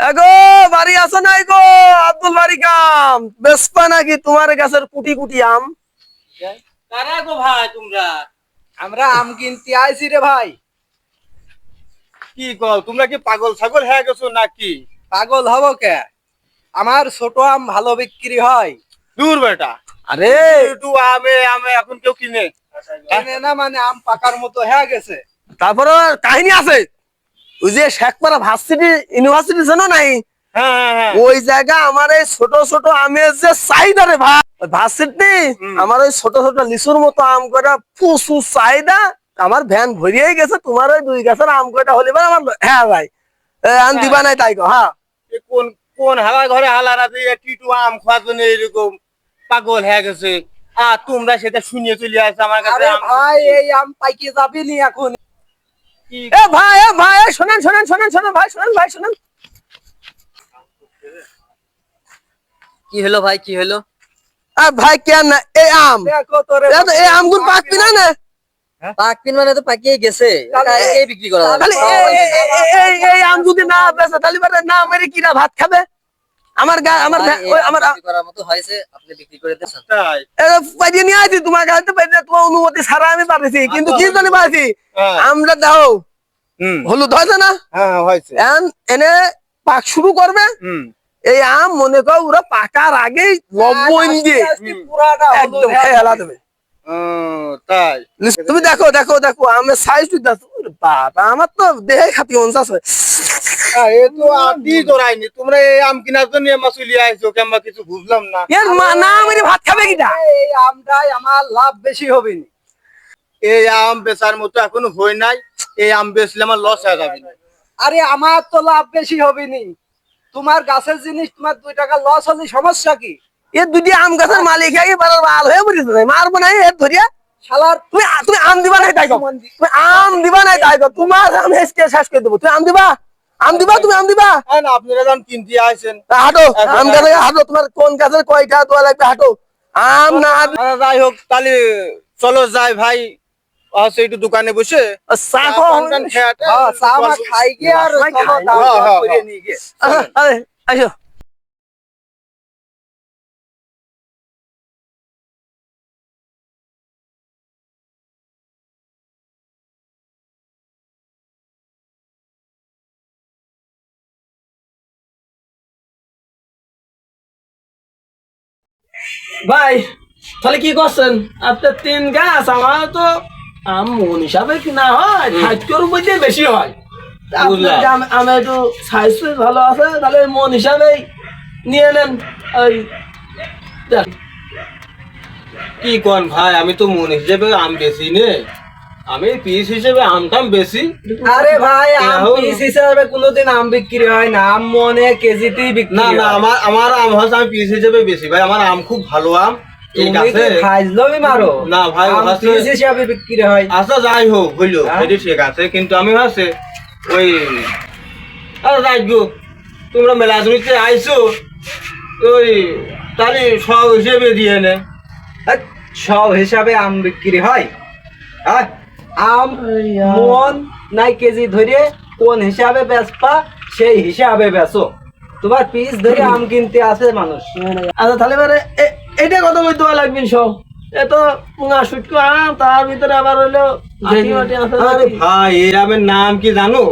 এগো বাড়ি আসো নাই গো? আব্দুল বাড়ি কাম বেসপা নাকি তোমার গাছের কুটি কুটি আম? কারা গো ভাই তোমরা? আমরা আম কিনতে আইছি রে ভাই। কি কল, তোমরা কি পাগল ছাগল হয়ে গেছো নাকি? পাগল হব কে? আমার ছোট আম ভালো বিক্রি হয়। দূর বেটা, আরে একটু আমে আমে এখন কেউ কিনে? কিনে না মানে আম পাকার মতো হয়ে গেছে। তারপরে কাহিনী আছে। ওই যে শেখপাড়া ইউনিভার্সিটি জানো নাই? হ্যাঁ হ্যাঁ হ্যাঁ। ওই জায়গা আমার এই ছোট ছোট আমের যে চাহিদা রে ভাই, ভার্সিটি আমার ওই ছোট ছোট লিচুর মতো আম কটা প্রচুর চাহিদা। আমার ভ্যান ভরিয়ে গেছে। তোমার ওই 2 গাছের আম কটা হলে পরে আমার হ্যাঁ ভাই আম দিবা নাই তাই গো। হ্যাঁ এ কোন কোন হাওয়া ঘরে হালারা দিয়ে টিটু আম খাওয়ার জন্য এরকম পাগল হয়ে গেছে। আর তোমরা সেটা শুনিয়ে চলে আসছো আমার কাছে। আরে ভাই এই আম পাইকে যাবি নি এখন? কি এ ভাই শোনেন ভাই শোনেন। কি হলো ভাই, কি হলো? ভাই কেন না এই আম দেখো তোরে এই আমগুলো পাকবি না না? পাকপিন মানে তো পাকিয়ে গেছে, তাহলে এটাই বিক্রি করা যাবে। তাহলে এই আম যদি না বেচে তাহলে পরে না মেরে কিরা ভাত খাবে? আমার আমার ভাই, এই ওই আম আমার বিক্রি করার মতো হয়েছে, আপনি বিক্রি করে দিয়েছেন। তাই? পাইয়ে নিয়ে আসি তোমার কাছে তোমার অনুমতি ছাড়া আমি পাঠিয়েছি, কিন্তু কি জানি পাইছি হ্যাঁ। আমরা দাও হুম। হলুদ হয়েছে না? হ্যাঁ হয়েছে। এনে পাক শুরু করবে। হুম। এই আম মনে কর ওরা পাকার আগেই লবণ দিয়ে পুরাটা একদম খেয়ে হেলা দেবে। তাই? তুমি দেখো আমের সাইজ দেখো। বাবা আমার তো দেহে খাতি অঞ্চাস হয়। এ তো আদি ধরাইনি, তোমরা এই আম কেনার জন্য আমার চলে আইছো কেমন কিছু বুঝলাম না। এর না মেরে ভাত খাবে কিটা? এই আমটাই আমার লাভ বেশি হবে নি। এই আম বেচার মতো এখনো হয় নাই। এই আম বেচলে আমার লস হয়ে যাবে না। আরে আমার তো লাভ বেশি হবে নি। তোমার গাছের জিনিস তোমার 2 টাকা লস হলে সমস্যা কি? এর দুটি আম গাছের মালিক একেবারে বাল হয়ে পড়েছে, মারবো না এর ধরিয়া। শালার তুমি আম দিবা নাই তাই কও? তুমি আম দিবা নাই তাই কও? তোমার আম শেষ করে দেবো। তুমি আম দিবা তুমি আম দিবা। হ্যাঁ না, আপনারা যখন কিনতে আইছেন। হাঁটো আম গাছে হাঁটো। তোমার কোন গাছের কয়টা দোয়া লাগবে হাঁটো। আম না যাই হোক তাহলে চলো যাই ভাই, আছে একটু দোকানে বসে চা খাওয়া হবে। পান খেয়ে আটে। হ্যাঁ চা মা খাই গিয়ে আর ভাই, চলো খাই। দাম হ্যাঁ, দর হ্যাঁ, করে হ্যাঁ। নিয়ে গিয়ে। আরে আসো। ভাই তাহলে কি করছেন? আপনার 3 গাছ, আমার তো আম মন হিসাবে কিনা হয় 60 উপর দিয়ে বেশি হয়। আমি একটু সাইজ ভালো আছে, তাহলে মন হিসাবে নিয়ে নেন। ওই দেখ, কি কোন ভাই, আমি তো মন হিসেবে আম বেশি নে, আমি পিস হিসেবে আমটাম বেশি। আরে ভাই আম রাহুল। পিস হিসাবে কোনোদিন আম বিক্রি হয় না, আম মনে কেজিতেই বিক্রি না না, হয়। আমার আম হচ্ছে আমি পিস হিসেবে বেশি ভাই। আমার আম খুব ভালো আম। ঠিক তুমি আছে। কি ফাইজলামি মারো? না ভাই, আম হচ্ছে পিস হিসাবে বিক্রি হয়। আচ্ছা যাই হোক হইলো, হ্যাঁ? সেটি ঠিক আছে, কিন্তু আমি ভাবছি ওই আরে যাই গো, তোমরা মেলাজুরিতে আইছো ওই তাহলে সব হিসেবে দিয়ে নে। হ্যাঁ, সব হিসাবে আম বিক্রি হয়? হ্যাঁ? আম মন নাই কেজি ধরে কোন হিসাবে বেচবা সেই হিসাবে বেচো। তোমার পিস ধরে আম কিনতে আসে মানুষ। আচ্ছা তাহলে এবারে এইটা কত বই দেওয়া লাগবে সব? এ তো পুঙা শুটকো আম, তার ভিতরে আবার হইলো আটি মাটি আছে। আরে ভাই, এই আমের নাম কি জানো?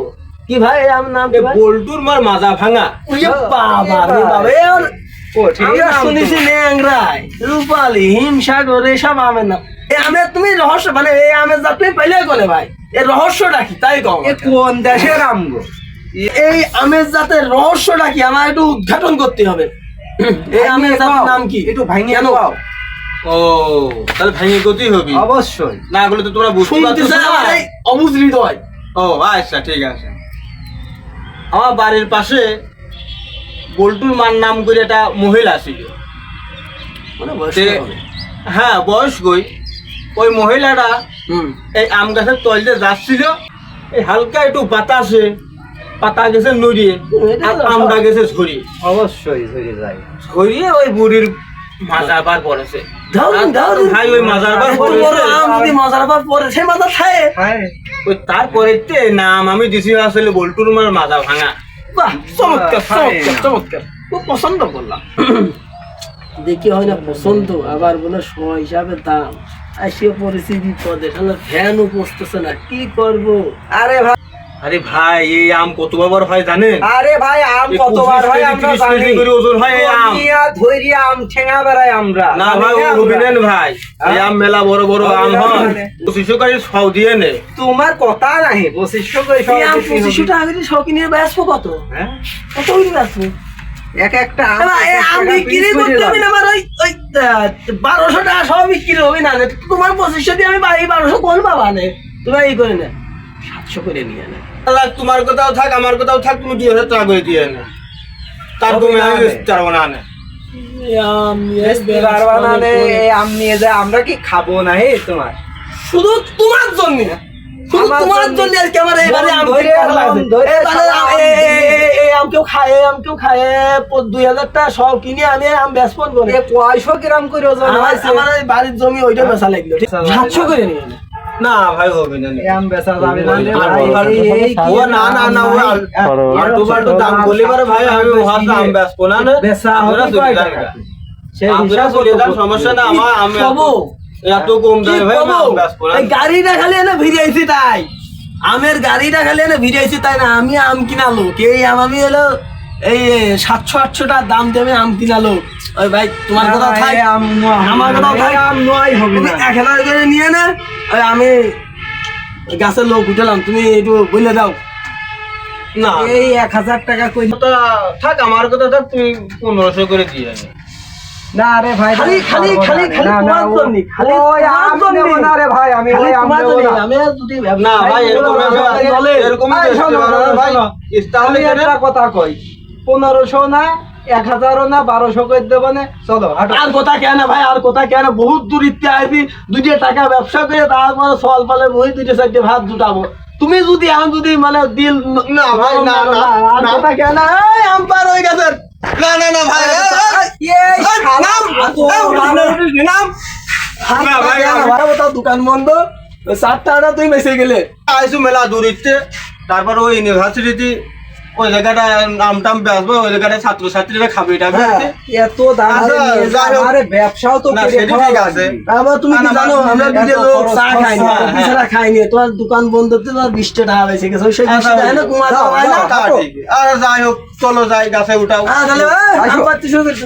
কি ভাই এই আম নাম কি এ ভাই? বল্টুর মার মাজা ভাঙা। উইয়ে বাবা রে বাবা, ও ঠিক আমরা নাম তো। শুনেছি ন্যাংরাই, রূপালী, হিমসাগর এসব আমের নাম। এই আমের তুমি রহস্য মানে এই আমের জাত তুমি পাইলে কোনে ভাই? এর রহস্যটা কি তাই কও এ আমাকে। কোন দেশের আম গো? এই আমের জাতের রহস্যটা কি আমার একটু উদ্ঘাটন করতে হবে। এই আমের জাতের নাম কি? একটু ভাঙিয়ে কেন? দাও। ও তাহলে ভেঙে গতি হবি অবশ্যই। না, এগুলো তো তোমরা বুঝতে শুনতে পারছো চাই না। আমার এই অবুঝলিত হয়। ও আচ্ছা ঠিক আছে। আমার বাড়ির পাশে বল্টুর মার নাম করে একটা মহিলা ছিল। মানে বয়স সে- হবে। হ্যাঁ বয়স্কই। ওই মহিলাটা হুম। এই আম গাছের তলতে যাচ্ছিল, এই হালকা একটু বাতাসে পাতা গেছে নড়িয়ে আর আমটা গেছে ঝরিয়ে অবশ্যই ধরে যায়। ঝরিয়ে ওই বুড়ির মাজার বার পড়েছে। দারুণ, দারুণ। ভাই ওই মাজার বার এত বড় পড়েছে। আম যদি মাজার পর পরে সে মাথা খায়। হ্যাঁ ওই তারপরে নাম আমি দিছি আসলে বল্টুর মার মাজা ভাঙা। বাহ, চমৎকার চমৎকার চমৎকার, খুব পছন্দ করলাম। দেখি হয় না পছন্দ, আবার বলে শ হিসাবে দাম, আসিও পরিস্থিতি পদে ফ্যানও পচতেছে না, কি করবো? আরে ভাই, আরে ভাই এই আম কত বড় হয় জানেন? আরে ভাই, আম এই কতবার 25 হয় কেজি, আমরা 30 জানি। কেজি করে ওজন হয় এই আম। দুনিয়া ধইরি আম ঠেঙা বেড়াই আমরা। না জানি ভাই না ও আমরা? রবিনেন ভাই, এই আম মেলা বড় বড় আম হয়, 25 করে সব দিয়ে নে। তোমার কথা নাই, 2500 করে সব এই আম বিক্রি হবে। 2500 টাকা করে শৌখিন বেচবো কত? হ্যাঁ? কত করে বেচবো? এক একটা আম এবার এই আম 50 টাকা বিক্রি piece করে করতে হবে দাও। না, আমার ওই 1200 টাকা সব বিক্রি হবে না, তোমার 2500 দিয়ে আমি 1200 কোন পাবা নে? তুমি এই করে না 700 করে নিয়ে নে। আল্লাহ, তোমার কথাও থাক আমার কথাও থাক, তুমি 2000 টাকা করে দিয়ে নে, তার কমে আমি বেচতে পারবো না নে। এই আম নিয়ে বেচতে পারবা না রে, এই আম নিয়ে যায় আমরা কি খাবো না হে তোমার? শুধু তোমার জন্য, শুধু আমার তোমার জন্য। জন্য আজকে আমার এবারে আম ধরে কিনতে ভালো আম লাগছে। ধরে এবারে খাওয়া আম এই আম কেউ খায়, এই আম কেউ খায়, 2000 টাকা সব কিনে আমি আম বেচবো করে। এ 500 গ্রাম করে ওজন হয়েছে। আমার এই বাড়ির জমি ওইটা বেচা লাগলো, 700 করে নিয়ে নে। না ভাই হবে না নে। এই আম বেচা যাবে না রে আর ভাই, বড় এই কি ও না না না, ও আলটু ফালটু দাম বলে পারে ভাই, আমি ওহাতে আম বেচবো না নে। বেচা আমরা হবে চলে কয় যাই টাকা? গা। সেই আমরা হিসাব চলে তো যাই, করতে সমস্যা না, কি আমি পাবো? এত কম দামে ভাই আমি আম বেচবো না। এই গাড়িটা খালি এনে ভিড়াইছি তাই, আমের গাড়িটা খালি এনে ভিড়াইছি তাই না, আমি আম কিনা লোক, এই আম আমি হলো এই 700-800 টাকা দাম দিয়ে আমি আম কিনা লোক। ওই ভাই তোমার কথা থাক, এই আম নয়, আমার কথাও থাক, এই আম নয় হবে তুমি না। 1000 করে নিয়ে না, ওই আমি গাছের লোক উঠলাম, তুমি একটু বলে দাও। না এই 1000 টাকা কই? কথা থাক, আমার কথা থাক, তুমি 1500 করে দিয়ে নে। না রে ভাই, খালি খালি খালি খালি না, না, তোমার ও- জন্য, খালি ওই আম তোমার নেবো জন্য। না রে ভাই, আমি খালি ওই আম তোমার নেবো জন্য, না। আমি আর যদি না ভাই এরকম বলে, এরকমই এই বেচতে শোনো, পারো না ভাই, শোনো। তাহলে আমি কেন? একটা কথা কই, 1500 না, 1000 না, 1200 করে দেবো না, চলো হাঁটো। আর কথা কেন ভাই, আর কথা কেন, বহুত দূর ইত্যা আইবি, 2 টাকা ব্যবসা করে তারপরে সল পালে মই 2-4 ভাত জুটাবো। তুমি যদি আমি যদি মানে দিল না ভাই, না, না, আর না। কথা কেন, এই আম পার হয়ে গেছে। না না না ভাই, এই শালা, না ভাই, দোকান বন্ধ, 7 টাকা তুই বেঁচে গেলে। আইসু মেলা দূর ইচ্ছে, তারপর ওই ইউনিভার্সিটি ওই জায়গাটা নাম টাম বেসবো, ওই জায়গাটা ছাত্রছাত্রীরা খাবে এটা হ্যাঁ, এত দাম আচ্ছা, নিয়ে যাই হোক। আরে ব্যবসাও তো না, করে সেটা খাওয়া ঠিক আছে। লাগবে। আবার তুমি কি না, না, জানো, আমরা এত দুটো লোক খরচ চা খরচা, খাইনি, হ্যাঁ, কফি ছাড়া খাইনি, তোমার দোকান বন্ধ হতে তোমার 20 টাকা বেঁচে গেছে, সেই 20 টাকা না কুমার যাও, হয় না। যাও। তা ঠিক। আর যাই হোক, চলো যাই গাছে উঠাও। তাহলে আসো। আম পাচ্ছি শুরু করতে।